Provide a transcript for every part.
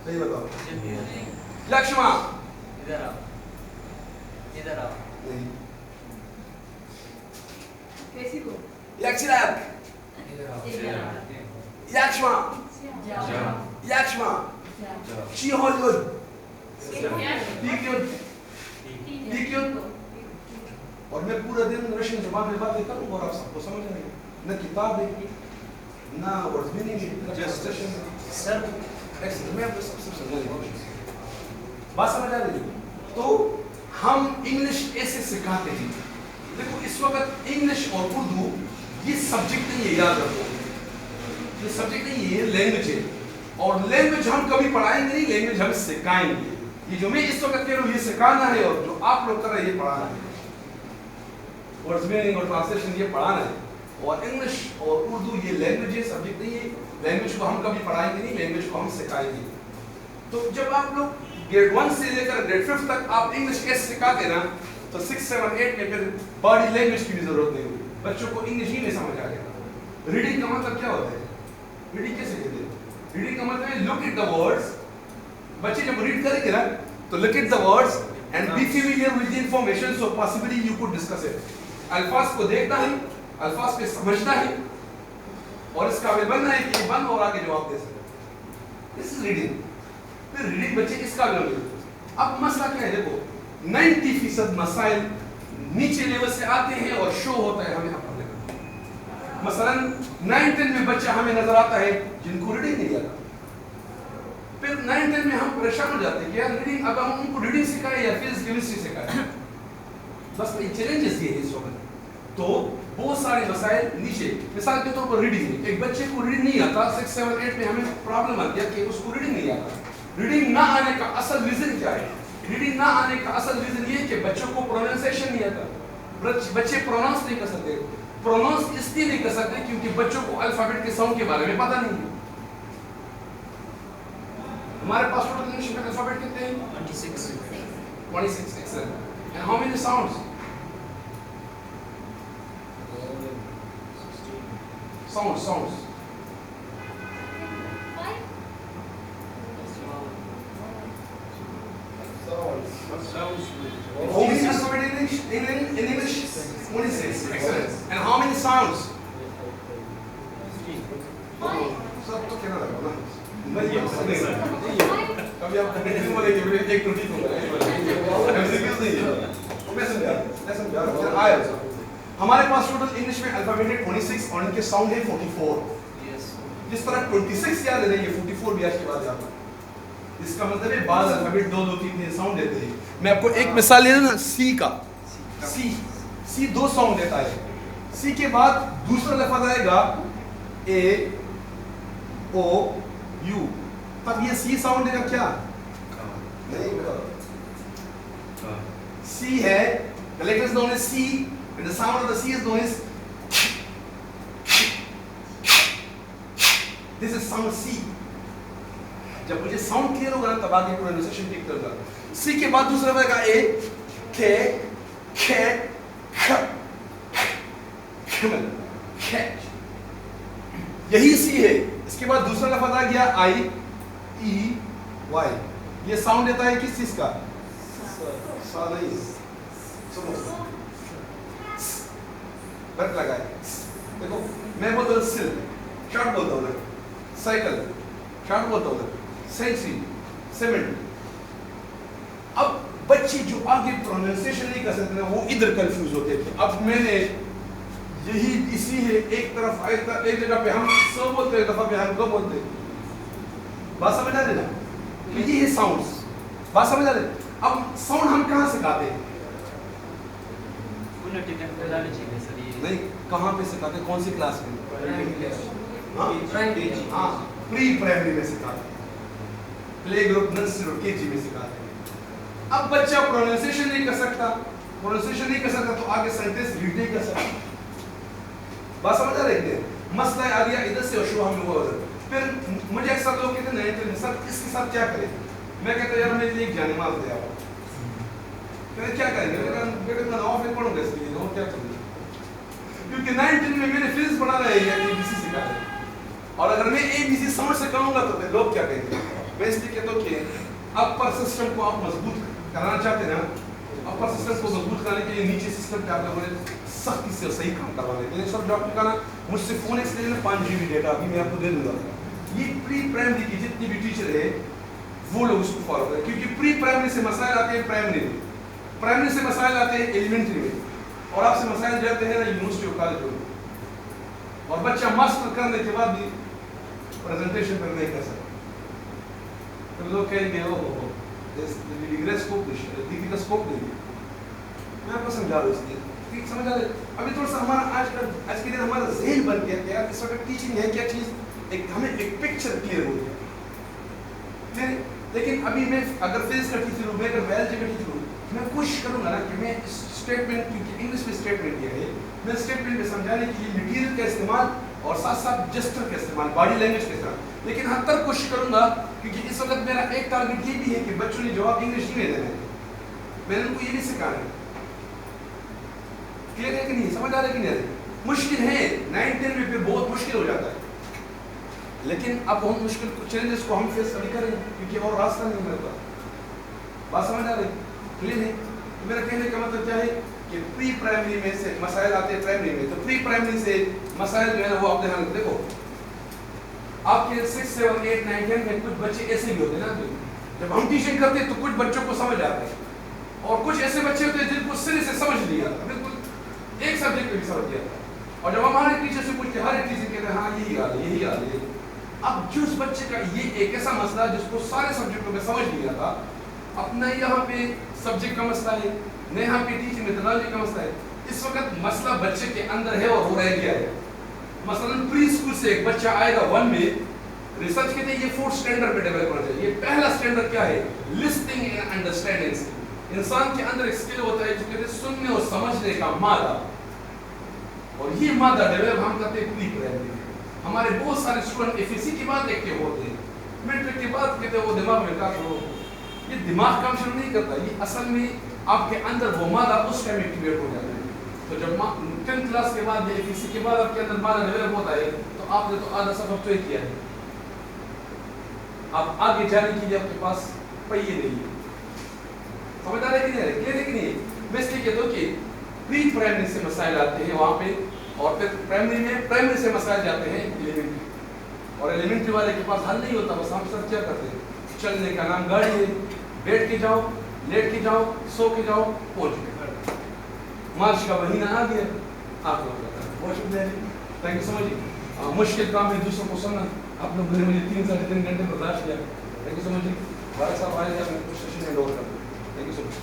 सही बताओ। लक्ष्मा इधर आओ, इधर आओ। नहीं। कैसी को? यक्षराज यक्षमा यक्षमा शिहोलयुद्ध पीक्युद्ध। और मैं पूरा दिन रशियन ज़बान में बातें करूँ और आप सबको समझ आएगी, न किताब है ना वर्ड मीनिंग है, जस्ट सेशन सर टेक्स्ट में आपको सब समझाने की कोशिश। बात समझ आ रही है? तो हम इंग्लिश ऐसे सिखाते हैं। देखो इस वक्त इंग्लिश और उर्दू ये सब्जेक्ट नहीं है, याद रखो ये सब्जेक्ट नहीं है, ये लैंग्वेज है। और लैंग्वेज हम कभी पढ़ाएंगे नहीं, लैंग्वेज हम सिखाएंगे। ये जो मैं इस वक्त कह रहा हूँ ये सिखाना है, और जो आप लोग कर रहे हैं ये पढ़ाना है। वर्ड्स मीनिंग और ट्रांसलेशन ये पढ़ाना है। और इंग्लिश और उर्दू ये लैंग्वेज है, सब्जेक्ट नहीं है। लैंग्वेज को हम कभी पढ़ाएंगे नहीं, लैंग्वेज को हम सिखाएंगे। तो जब आप लोग ग्रेड 1 से लेकर ग्रेड 5 तक आप इंग्लिश कैसे सिखाते ना, तो 6, 7, 8 में फिर बॉडी लैंग्वेज की भी जरूरत नहीं होगी, बच्चों को इंग्लिश ही नहीं समझ आ गया। रीडिंग का मतलब क्या होता है? रीडिंग कैसे कहते हैं? रीडिंग का मतलब है लुक एट द वर्ड्स। बच्चे जब रीड करेंगे ना तो look at the words and be familiar with the information, so possibly you could discuss it. अल्फाज को देखना है, अल्फाज पे समझना है और इस काबिल बनना है कि बन और आगे जवाब दे सके। This is reading. फिर रीडिंग बच्चे इस काबिल होंगे। अब मसला क्या है? देखो 90% मसाइल नीचे लेवल से आते हैं और शो होता है हमें अपने लेवल। मसलन 9-10 में बच्चा हमें नजर आता है जिनको रीडिंग नहीं आता। फिर 9-10 में हम परेशान हो जाते हैं कि यार रीडिंग, अब हम उनको रीडिंग सिखाएं या फिजिक्स केमिस्ट्री सिखाएं। बस ये चैलेंजेस ये है इस वक्त। तो बहुत सारे मसाइल नीचे, मिसाल के तौर पर रीडिंग, एक बच्चे को रीडिंग नहीं आता, 6, 7, 8 में हमें प्रॉब्लम आती है कि उसको रीडिंग नहीं आता। रीडिंग ना आने का असल रीजन क्या है? रीडिंग ना आने का असल रीजन ये है कि बच्चों को प्रोनाउंसिएशन नहीं आता। बच्चे प्रोनाउंस नहीं कर सकते। प्रोनाउंस इसलिए नहीं कर सकते क्योंकि बच्चों को अल्फाबेट के साउंड के बारे में पता नहीं है। हमारे पास टोटल इंग्लिश में अल्फाबेट कितने हैं? 26. 26, excellent. And how many sounds? Sounds. How many alphabet in English? 26. Excellent. And how many sounds? सब तो कहना लगा ना। नहीं कभी आप नहीं बोलेंगे, एक तो ठीक होगा। एमसीक्यूज नहीं है। लेसन यार आया। हमारे पास टोटल इंग्लिश में अल्फाबेट है 26 और इनके साउंड है 44। जिस तरह 26 याद रहेंगे 44 भी आज के बाद याद रखना। इसका मतलब है बाद अल्फाबेट 2, 2, 3 साउंड देते हैं। मैं आपको एक मिसाल ले लूं ना, सी का। सी 2 साउंड देता है। सी के बाद दूसरा लफ्ज आएगा ए ओ यू, तब ये सी साउंड देगा क्या? नहीं, सी है, the letter is known as C and the sound of the C is known as this is sound C. जब मुझे साउंड क्लियर होगा तब आगे प्रोनाउंसिएशन ठीक होगा। सी के बाद दूसरा आएगा ए, के, कैट, कैट, यही सी है। इसके बाद दूसरा लफ्ज आ गया आई ई वाई। ये साउंड देता है किस चीज का? सा नहीं, सुनो बट लगाए। देखो मैं बोलता हूँ सिल, शॉर्ट बोलता हूँ, साइकिल शॉर्ट बोलता हूँ, सेंसी, सीमेंट। अब बच्चे जो आगे प्रोनाउंसिएशन नहीं कर सकते वो इधर कंफ्यूज होते थे। अब मैंने यही इसी है, एक तरफ एक जगह पे हम स बोलते, एक दफा पे हम ग बोलते। बात समझ आ रही ना? ये है साउंड्स। बात समझ आ रही? अब साउंड हम कहाँ सिखाते हैं? नहीं, कहाँ पे सिखाते? कौन सी क्लास में? हाँ, प्री प्राइमरी में सिखाते हैं, प्ले ग्रुप, नर्सरी और केजी में सिखाते हैं। अब बच्चा प्रोनाउंसिएशन नहीं कर सकता, प्रोनाउंसिएशन नहीं कर सकता तो आगे सेंटेंस रीड नहीं कर सकता। बात समझ आ रही है? मसला आ गया इधर से और शुरू में हुआ उधर। फिर मुझे अक्सर लोग कहते नहीं तो सर इसके साथ क्या करें? मैं कहता यार मेरे लिए एक जानमाज दे आओ। कहते क्या करेंगे? मैंने कहा बेटे मैं ऑफ में पढ़ूंगा इसलिए, और क्या करूंगा? क्योंकि 9-10 में मैंने फिजिक्स पढ़ा रहे हैं, एबीसी सिखा रहे हैं, और अगर मैं एबीसी साउंड से कहूंगा तो फिर लोग क्या कहेंगे? मैं इसलिए कहता हूँ कि अपर सिस्टम को आप मजबूत कराना चाहते हैं ना, अपर सिस्टम को मजबूत कराने के लिए नीचे सिस्टम पे आप लोगों ने सख्ती से सही काम करवाने के लिए सब डॉक्टर का ना मुझसे फ़ोन इसलिए ना 5 GB डेटा अभी मैं आपको दे दूँगा। ये प्री प्राइमरी की जितनी भी टीचर है वो लोग उसको फॉलो करें, क्योंकि प्री प्राइमरी से मसाइल आते हैं प्राइमरी में, प्राइमरी से मसाइल आते हैं एलिमेंट्री में, और आपसे मसाइल जाते हैं ना यूनिवर्सिटी और कॉलेज में, और बच्चा मास्टर करने के बाद भी प्रेजेंटेशन पर नहीं कर सकता। तो लोग कहेंगे ओ डिग्री का स्कोप नहीं, मैं आपको समझा रहा हूँ इसलिए ठीक समझ आ रहे। अभी थोड़ा सा हमारा आज के दिन हमारा ज़हन बन गया कि यार इस वक्त टीचिंग है क्या चीज़, एक हमें एक पिक्चर क्लियर हो गया। लेकिन अभी मैं अगर फिजिक्स का टीचर हूँ, मैं अगर बायोलॉजी का टीचर हूँ, मैं कोशिश करूँगा ना कि मैं स्टेटमेंट, क्योंकि इंग्लिश में स्टेटमेंट दिया है, मैं स्टेटमेंट में समझाने के लिए मटीरियल का इस्तेमाल और साथ साथ जेस्चर का इस्तेमाल, बॉडी लैंग्वेज के साथ, लेकिन हद तक कोशिश करूँगा, क्योंकि इस वक्त मेरा एक टारगेट ये भी है कि बच्चों ने जवाब इंग्लिश में देना है, मैंने उनको ये भी सिखाना है। क्लियर है कि नहीं, समझ आ रहा है कि नहीं आ रहा? मुश्किल है 9-10 में फिर बहुत मुश्किल हो जाता है, लेकिन अब हम मुश्किल चैलेंजेस को हम फेस कभी करें, क्योंकि और रास्ता नहीं मेरे पास। बात समझ आ रही? क्लियर है? तो मेरा कहने का मतलब क्या है कि प्री प्राइमरी में से मसाइल आते हैं प्राइमरी में, तो प्री प्राइमरी से मसाइल जो है ना वो आप ध्यान देखो, आपके 6, 7, 8, 9, 10 में कुछ बच्चे ऐसे भी होते हैं ना, जब हम टीचिंग करते हैं तो कुछ बच्चों को समझ आते हैं, और कुछ ऐसे बच्चे होते हैं जिनको सिरे से समझ लिया, बिल्कुल एक सब्जेक्ट में भी समझ लिया था, और जब हमारे टीचर से पूछते हर एक टीचर कहते हैं हाँ यही हाल है। अब जिस बच्चे का ये एक ऐसा मसला जिसको सारे सब्जेक्टों में समझ लिया था, अपना यहाँ पे सब्जेक्ट का मसला है, न यहाँ पे टीचिंग मेथोडोलॉजी का मसला है, इस वक्त मसला बच्चे के अंदर है और वो रह गया है। मसलन प्री स्कूल से एक बच्चा आएगा 1 में, रिसर्च कहते हैं ये 4th स्टैंडर्ड पे डेवलप होना चाहिए। ये पहला स्टैंडर्ड क्या है? Listening and understanding. इंसान के अंदर एक स्किल होता है जो कहते हैं सुनने और समझने का मादा, और ये मादा डेवलप हम करते हैं प्री प्राइमरी में। हमारे बहुत सारे स्टूडेंट एफएससी के बाद एक्टिव होते हैं, मैट्रिक के बाद कहते हैं वो दिमाग में का तो ये दिमाग काम शुरू नहीं करता, ये असल में आपके अंदर वो मादा उस टाइम एक्टिवेट हो जाता है। तो जब 10th क्लास के बाद या एफएससी के बाद आपके अंदर मादा डेवलप होता है, तो आपने तो आधा सबक तो किया है, आप आगे जाने के लिए आपके पास पहिए नहीं है। समझ आ रहा है कि नहीं? क्लियर है कि नहीं? मैं इसलिए कहता हूँ कि प्री प्राइमरी से मसाइल आते हैं वहाँ पे, और फिर प्राइमरी से मसाइल जाते हैं एलिमेंट्री, और एलिमेंट्री वाले के पास हल नहीं होता, बस हम सब क्या करते हैं, चलने का नाम गाड़ी है, बैठ के जाओ, लेट के जाओ, सो के जाओ, पहुँच गए, मार्च का महीना आ गया, आप लोग बहुत शुक्रिया, थैंक यू सो मच। मुश्किल काम है दूसरों को सुनना, आप लोगों ने मुझे 3-3.5 घंटे बर्दाश्त किया, thank you so much. Bharat साहब आए मैं कुछ सेशन में लोड कर, थैंक यू सो मच।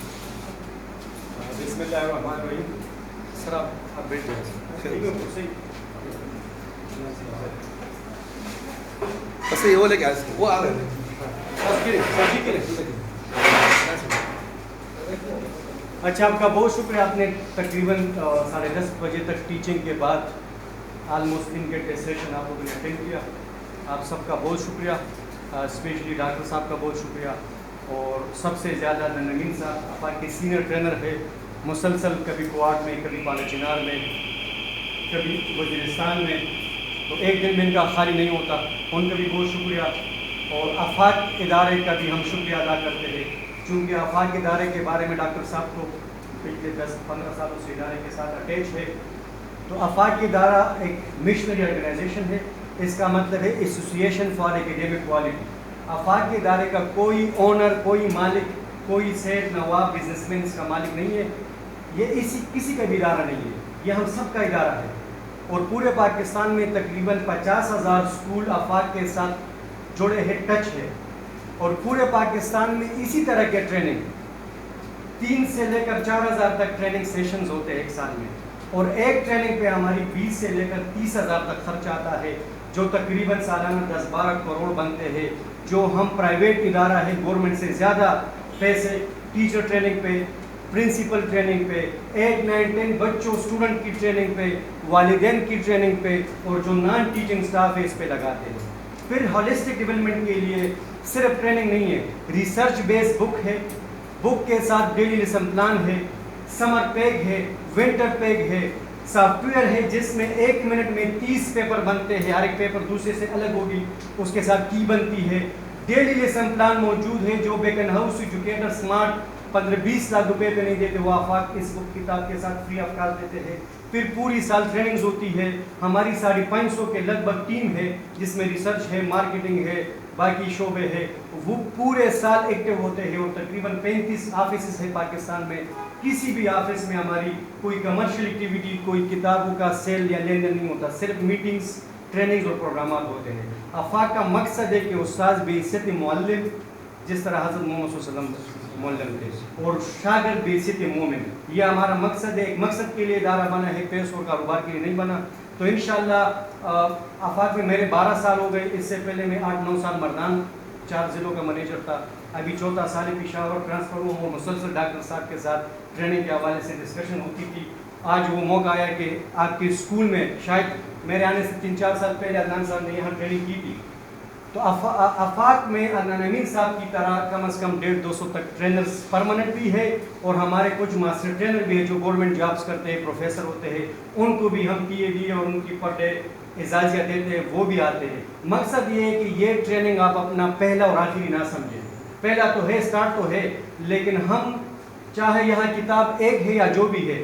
बिस्मिल्लाहिर्रहमानिर्रहीम। सर आप बैठ जाइए। बस ये वो लेके आए, वो आ रहे हैं। अच्छा, आपका बहुत शुक्रिया, आपने तकरीबन 10:30 बजे तक टीचिंग के बाद ऑलमोस्ट 3 घंटे सेशन आप लोगों ने अटेंड किया, आप सबका बहुत शुक्रिया, स्पेशली डॉक्टर साहब का बहुत शुक्रिया, और सबसे ज़्यादा नगीन साहब आपके सीनियर ट्रेनर है, मुसलसल कभी क्वाड में, कभी पालचिनार में, कभी वज़ीरिस्तान में, तो एक दिन में इनका खाली नहीं होता, उनका भी बहुत शुक्रिया। और आफाक इदारे का भी हम शुक्रिया अदा करते हैं, चूँकि आफाक इदारे के बारे में डॉक्टर साहब को पिछले 10-15 सालों से इदारे के साथ अटैच है। तो आफाक इदारा एक मिशनरी ऑर्गेनाइजेशन है, इसका मतलब है एसोसिएशन फॉर एकेडमिक क्वालिटी। आफाक इदारे का कोई ओनर, कोई मालिक, कोई सेठ नवाब बिजनेसमैन इसका मालिक नहीं है, ये किसी का भी इदारा नहीं है, ये हम सब का इदारा है। और पूरे पाकिस्तान में तकरीबन 50,000 स्कूल आफाक के साथ जुड़े हैं, टच है, और पूरे पाकिस्तान में इसी तरह के ट्रेनिंग 3 से लेकर 4,000 तक ट्रेनिंग सेशंस होते हैं एक साल में, और एक ट्रेनिंग पे हमारी 20 से लेकर 30,000 तक खर्च आता है, जो तकरीबन सालाना 10-12 करोड़ बनते हैं, जो हम प्राइवेट इदारा है, गवर्नमेंट से ज़्यादा पैसे टीचर ट्रेनिंग पे, प्रिंसिपल ट्रेनिंग पे, 8, 9, 10 बच्चों स्टूडेंट की ट्रेनिंग पे, वालिदैन की ट्रेनिंग पे, और जो नॉन टीचिंग स्टाफ है इस पे लगाते हैं। फिर होलिस्टिक डेवलपमेंट के लिए सिर्फ ट्रेनिंग नहीं है, रिसर्च बेस्ड बुक है, बुक के साथ डेली लेसन प्लान है, समर पैग है, विंटर पैग है, सॉफ्टवेयर है जिसमें 1 मिनट में 30 पेपर बनते हैं, हर एक पेपर दूसरे से अलग होगी, उसके साथ की बनती है, ڈیلی لیسن پلان موجود ہے. جو Beaconhouse educator smart 15-20 lakh روپے پہ نہیں دیتے, وہ آفاق اس بک کتاب کے ساتھ فری آف کاسٹ دیتے ہیں. پھر پوری سال ٹریننگز ہوتی ہے. ہماری 550 کے لگ بھگ ٹیم ہے جس میں ریسرچ ہے, مارکیٹنگ ہے, باقی شعبے ہے. وہ پورے سال ایکٹیو ہوتے ہیں اور تقریباً 35 آفیسز ہیں پاکستان میں. کسی بھی آفس میں ہماری کوئی کمرشل ایکٹیویٹی, کوئی کتابوں کا سیل یا لین دین نہیں ہوتا, صرف میٹنگز, ٹریننگز اور پروگرامات ہوتے ہیں. آفاق کا مقصد ہے کہ استاذ بعثت معلم, جس طرح حضرت محمد صلی اللہ علیہ وسلم معلم تھے, اور شاگرد بعثت مومن. یہ ہمارا مقصد ہے. ایک مقصد کے لیے ادارہ بنا ہے, پیسوں اور کاروبار کے لیے نہیں بنا. تو انشاءاللہ آفاق میں میرے 12 سال ہو گئے. اس سے پہلے میں 8-9 سال مردان 4 ضلعوں کا منیجر تھا. ابھی 4تھا سال پشاور ٹرانسفر ہوا اور مسلسل ڈاکٹر صاحب کے ساتھ ٹریننگ کے حوالے سے ڈسکشن ہوتی تھی. آج وہ موقع آیا کہ آپ کے اسکول میں, شاید میرے آنے سے 3-4 سال پہلے عدنان صاحب نے یہاں ٹریننگ کی تھی. تو آفاق میں عدنان امین صاحب کی طرح کم از کم 150-200 تک ٹرینرز پرماننٹ بھی ہے, اور ہمارے کچھ ماسٹر ٹرینر بھی ہیں جو گورنمنٹ جابس کرتے ہیں, پروفیسر ہوتے ہیں. ان کو بھی ہم PhD اور ان کی پر ڈے اعزازیہ دیتے ہیں, وہ بھی آتے ہیں. مقصد یہ ہے کہ یہ ٹریننگ آپ اپنا پہلا اور آخری نہ سمجھیں. پہلا تو ہے, اسٹارٹ تو ہے, لیکن ہم چاہے یہاں کتاب ایک ہے یا جو بھی ہے,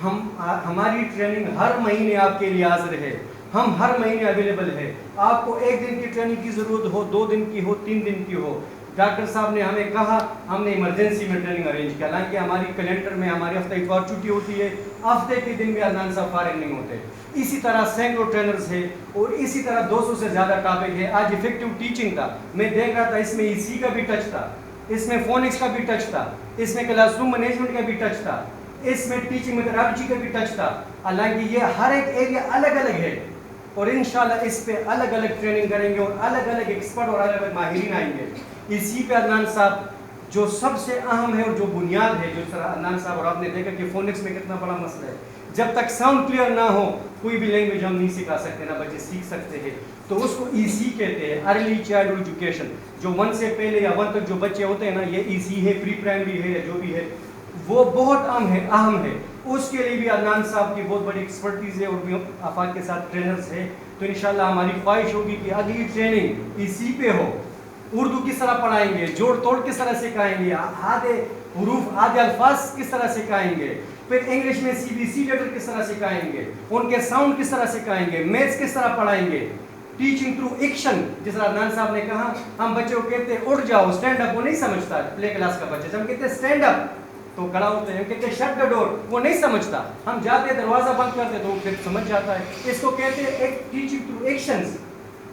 ہماری ٹریننگ ہر مہینے آپ کے لیے حاضر ہے. ہم ہر مہینے اویلیبل ہے. آپ کو 1 دن کی ٹریننگ کی ضرورت ہو, 2 دن کی ہو, 3 دن کی ہو, ڈاکٹر صاحب نے ہمیں کہا, ہم نے ایمرجنسی میں ٹریننگ ارینج کیا. حالانکہ ہماری کیلنڈر میں ہمارے ہفتہ اتوار چھٹی ہوتی ہے, ہفتے کے دن بھی عدنان صاحب فارغ نہیں ہوتے. اسی طرح سینکڑوں ٹرینرز ہیں, اور اسی طرح 200 سے زیادہ ٹاپک ہے. آج افیکٹو ٹیچنگ کا میں دیکھ رہا تھا, اس میں EC کا بھی ٹچ تھا, اس میں فونکس کا بھی ٹچ تھا, اس میں کلاس روم مینجمنٹ کا بھی ٹچ تھا, اس میں ٹیچنگ میتھڈالوجی کا بھی ٹچ تھا. حالانکہ یہ ہر ایک ایریا الگ الگ ہے, اور انشاءاللہ اس پہ الگ الگ ٹریننگ کریں گے, اور الگ الگ ایکسپرٹ اور الگ الگ ماہرین آئیں گے. اسی پہ عدنان صاحب جو سب سے اہم ہے اور جو بنیاد ہے, جو طرح عدنان صاحب, اور آپ نے دیکھا کہ فونکس میں کتنا بڑا مسئلہ ہے. جب تک ساؤنڈ کلیئر نہ ہو کوئی بھی لینگویج ہم نہیں سکھا سکتے, نہ بچے سیکھ سکتے ہیں. تو اس کو EC کہتے ہیں, ارلی چائلڈ ایجوکیشن. جو 1 سے پہلے یا 1 تک جو بچے ہوتے ہیں نا, یہ EC ہے, پری پرائمری ہے یا جو بھی ہے, وہ بہت اہم ہے. اس کے لیے بھی عدنان صاحب کی بہت بڑی ایکسپرٹیز ہے, اور بھی آفاق کے ساتھ ٹرینرز ہیں. تو انشاءاللہ ہماری خواہش ہوگی کہ اگلی ٹریننگ EC پہ ہو. اردو کس طرح پڑھائیں گے, جوڑ توڑ کس طرح سکھائیں گے, آدھے حروف آدھے الفاظ کس طرح سکھائیں گے, پھر انگلش میں CBC لیٹر کس طرح سکھائیں گے, ان کے ساؤنڈ کس طرح سکھائیں گے, میتھس کس طرح پڑھائیں گے. ٹیچنگ تھرو ایکشن, جس طرح عدنان صاحب نے کہا, ہم بچوں کو کہتے ہیں اٹھ جاؤ, اسٹینڈ اپ, وہ نہیں سمجھتا. پلے کلاس کا بچہ جب ہم کہتے ہیں اسٹینڈ اپ تو کھڑا ہوتے ہیں, ہم کہتے ہیں شٹ دا ڈور, وہ نہیں سمجھتا. ہم جاتے ہیں دروازہ بند کرتے تو وہ پھر سمجھ جاتا ہے. اس کو کہتے ہیں ایک ٹیچنگ تھرو ایکشنز.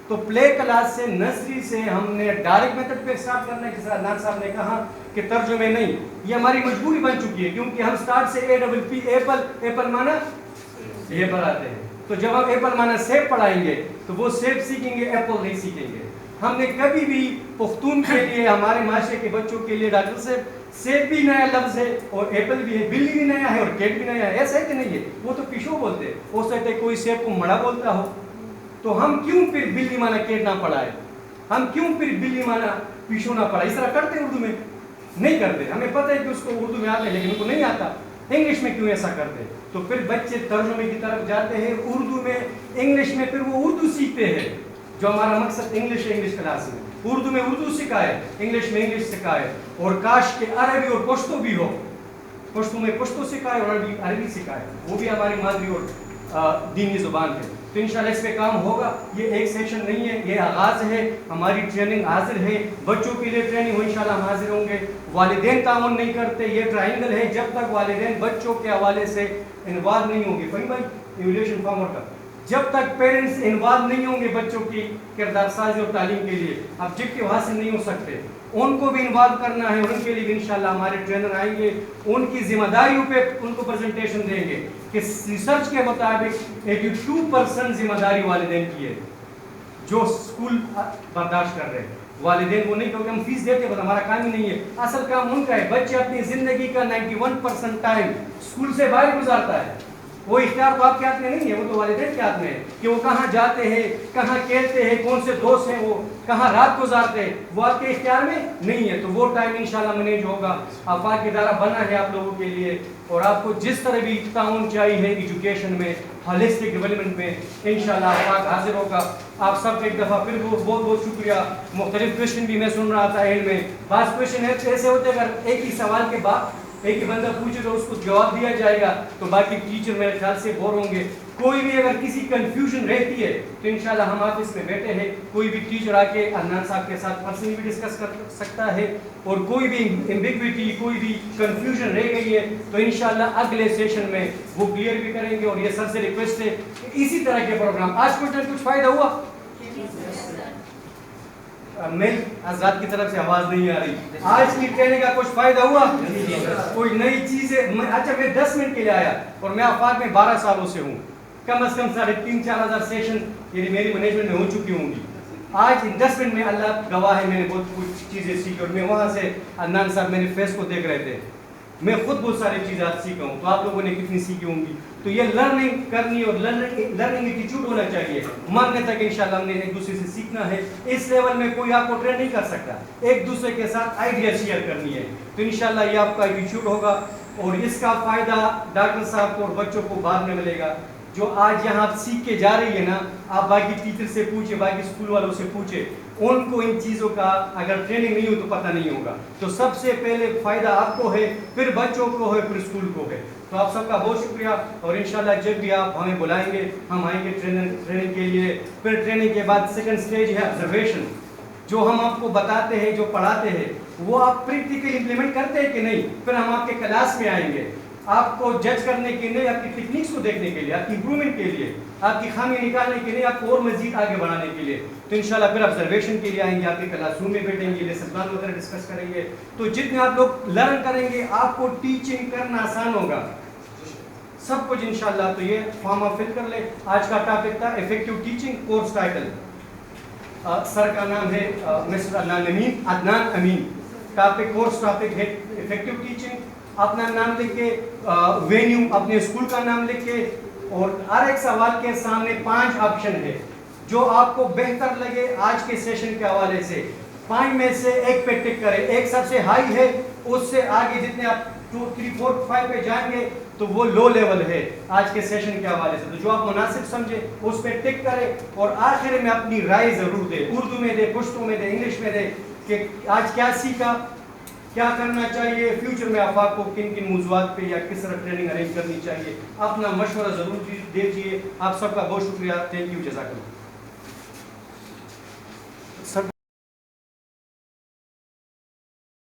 تو پلے کلاس سے, نرسری سے ہم نے ڈائریکٹ میتھڈ پہ اسٹارٹ کرنا ہے, جس طرح عدنان صاحب نے کہا کہ ترجمے نہیں, یہ ہماری مجبوری بن چکی ہے, کیونکہ ہم اسٹارٹ سے APP ایپل, ایپل مانا یہ پڑھاتے ہیں. تو جب ہم ایپل مانا سیب پڑھائیں گے تو وہ سیب سیکھیں گے, ایپل نہیں سیکھیں گے. ہم نے کبھی بھی پختون کے لیے, ہمارے معاشرے کے بچوں کے لیے, ڈاکٹر صاحب سیب بھی نیا لفظ ہے اور ایپل بھی ہے, بلی بھی نیا ہے اور کیٹ بھی نیا ہے, ایسا ہے کہ نہیں ہے. وہ تو پیشو بولتے ہیں, ہو سکتا ہے کوئی سیب کو مڑا بولتا ہو. تو ہم کیوں پھر بلی مانا کیٹ نہ پڑھائے, ہم کیوں پھر بلی مانا پیشو نہ پڑھائے. اس طرح کرتے اردو میں نہیں کرتے. ہمیں پتہ ہے کہ اس کو اردو میں آتا ہے لیکن ان کو نہیں آتا. انگلش میں کیوں ایسا کرتے. تو پھر بچے ترجمے کی طرف جاتے ہیں, اردو میں, انگلش میں, پھر وہ اردو سیکھتے ہیں. جو ہمارا مقصد انگلش کلاس میں, اردو میں اردو سکھائے, انگلش میں انگلش سکھائے, اور کاش کے عربی اور پشتو بھی ہو, پشتو میں پشتو سکھائے اور عربی سکھائے. وہ بھی ہماری مادری اور دینی زبان ہے. تو انشاءاللہ اس پہ کام ہوگا. یہ ایک سیشن نہیں ہے, یہ آغاز ہے. ہماری ٹریننگ حاضر ہے, بچوں کے لیے ٹریننگ ہو, انشاءاللہ ہم حاضر ہوں گے. والدین تعاون نہیں کرتے, یہ ٹرائنگل ہے. جب تک والدین بچوں کے حوالے سے انوالو نہیں ہوں گے, فہیم بھائی ایولیوشن فارمر کا, جب تک پیرنٹس انوالو نہیں ہوں گے بچوں کی کردار سازی اور تعلیم کے لیے, آبجیکٹیو حاصل نہیں ہو سکتے. ان کو بھی انوالو کرنا ہے, ان کے لیے بھی انشاءاللہ ہمارے ٹرینر آئیں گے. ان کی ذمہ داریوں پہ ان کو پریزنٹیشن دیں گے کہ ریسرچ کے مطابق 82% ذمہ داری والدین کی ہے, جو اسکول برداشت کر رہے ہیں. والدین کو نہیں, کیونکہ ہم فیس دیتے ہیں, ہمارا کام ہی نہیں ہے. اصل کام ان کا ہے. بچے اپنی زندگی کا 91% ٹائم اسکول سے باہر گزارتا ہے. وہ اختیار تو آپ کے ہاتھ میں نہیں ہے, وہ تو والدین کے ہاتھ میں ہے کہ وہ کہاں جاتے ہیں, کہاں کھیلتے ہیں, کون سے دوست ہیں, وہ کہاں رات گزارتے ہیں, وہ آپ کے اختیار میں نہیں ہے. تو وہ ٹائم انشاءاللہ مینیج ہوگا. آفاق ادارہ بنا ہے آپ لوگوں کے لیے, اور آپ کو جس طرح بھی تعاون چاہیے ایجوکیشن میں, ہالسٹک ڈیولپمنٹ میں, انشاءاللہ آفاق حاضر ہوگا. آپ سب کا ایک دفعہ پھر بہت بہت شکریہ. مختلف کویشچن بھی میں سن رہا تھا اینڈ میں. بعض کویشچن ایسے ہوتے ہیں اگر ایک ہی سوال کے بعد ایک ہی بندہ پوچھے تو اس کو جواب دیا جائے گا تو باقی ٹیچر میرے خیال سے بور ہوں گے. کوئی بھی اگر کسی کنفیوژن رہتی ہے تو انشاءاللہ ہم آفس میں بیٹھے ہیں, کوئی بھی ٹیچر آ کے عدنان صاحب کے ساتھ پرسنلی بھی ڈسکس کر سکتا ہے, اور کوئی بھی ایمبیگوٹی, کوئی بھی کنفیوژن رہ گئی ہے تو انشاءاللہ اگلے سیشن میں وہ کلیئر بھی کریں گے. اور یہ سر سے ریکویسٹ ہے کہ اسی طرح کے پروگرام, آج کچھ فائدہ ہوا؟ میل حضرات کی طرف سے آواز نہیں آ رہی. آج کی ٹریننگ کا کچھ فائدہ ہوا؟ کوئی نئی چیزیں؟ اچھا میں 10 منٹ کے لیے آیا اور میں آفاق میں 12 سالوں سے ہوں, کم از کم 3,000-4,000 ہزار سیشن یعنی میری مینجمنٹ میں ہو چکی ہوں گی. آج ان 10 منٹ میں اللہ گواہ ہے میں نے بہت کچھ چیزیں سیکھی, اور میں وہاں سے عدنان صاحب میرے فیس کو دیکھ رہے تھے, میں خود بہت ساری چیزیں سیکھا ہوں. تو آپ لوگوں نے کتنی سیکھی ہوں گی؟ تو یہ لرننگ کرنی اور لرننگ ایٹیٹیوڈ ہونا چاہیے. مرنے تک انشاءاللہ ہم نے ایک دوسرے سے سیکھنا ہے. اس لیول میں کوئی آپ کو ٹرین نہیں کر سکتا, ایک دوسرے کے ساتھ آئیڈیا شیئر کرنی ہے. تو انشاءاللہ یہ آپ کا ایٹیٹیوڈ ہوگا, اور اس کا فائدہ ڈاکٹر صاحب کو اور بچوں کو بعد میں ملے گا. جو آج یہاں آپ سیکھ کے جا رہی ہے نا, آپ باقی ٹیچر سے پوچھے, باقی اسکول والوں سے پوچھے, ان کو ان چیزوں کا اگر ٹریننگ نہیں ہو تو پتہ نہیں ہوگا. تو سب سے پہلے فائدہ آپ کو ہے, پھر بچوں کو ہے, پھر اسکول کو ہے. تو آپ سب کا بہت شکریہ, اور انشاءاللہ جب بھی آپ ہمیں بلائیں گے ہم آئیں گے ٹریننگ کے لیے. پھر ٹریننگ کے بعد سیکنڈ سٹیج ہے آبزرویشن. جو ہم آپ کو بتاتے ہیں, جو پڑھاتے ہیں, وہ آپ پریکٹیکل امپلیمنٹ کرتے ہیں کہ نہیں. پھر ہم آپ کے کلاس میں آئیں گے آپ کو جج کرنے کے لیے, آپ کی ٹیکنیکس کو دیکھنے کے لیے, آپ کی امپرومنٹ کے لیے, آپ کی خامی نکالنے کے لیے, آپ کو اور مزید آگے بڑھانے کے لیے. تو انشاءاللہ پھر آبزرویشن کے لیے آئیں گے, آپ کے کلاس روم میں بیٹھیں گے, لیسن پلان وغیرہ ڈسکس کریں گے. تو جتنے آپ لوگ لرن کریں گے آپ کو ٹیچنگ کرنا آسان ہوگا سب کچھ انشاءاللہ. تو یہ فارم آپ فل کر لیں. آج کا ٹاپک تھا افیکٹو ٹیچنگ, کورس ٹائٹل. سر کا نام ہے مسٹر عدنان امین. ٹاپک کورس ٹاپک ہے افیکٹو ٹیچنگ. اپنا نام لکھ کے, وینیو اپنے اسکول کا نام لکھ کے, اور ہر ایک سوال کے سامنے 5 آپشن ہے. جو آپ کو بہتر لگے آج کے سیشن کے حوالے سے 5 میں سے ایک پہ ٹک کریں. ایک سب سے ہائی ہے, اس سے آگے جتنے آپ 2, 3, 4, 5 پہ جائیں گے تو وہ لو لیول ہے آج کے سیشن کے حوالے سے. تو جو آپ مناسب سمجھے اس پہ ٹک کریں, اور آخر میں اپنی رائے ضرور دے, اردو میں دے, پشتو میں دے, انگلش میں دے, کہ آج کیا سیکھا, کیا کرنا چاہیے, فیوچر میں آفاق کو کن کن موضوعات پہ یا کس طرح ٹریننگ ارینج کرنی چاہیے. اپنا مشورہ ضرور دیجیے. آپ سب کا بہت شکریہ. تھینک یو, جزاک اللہ.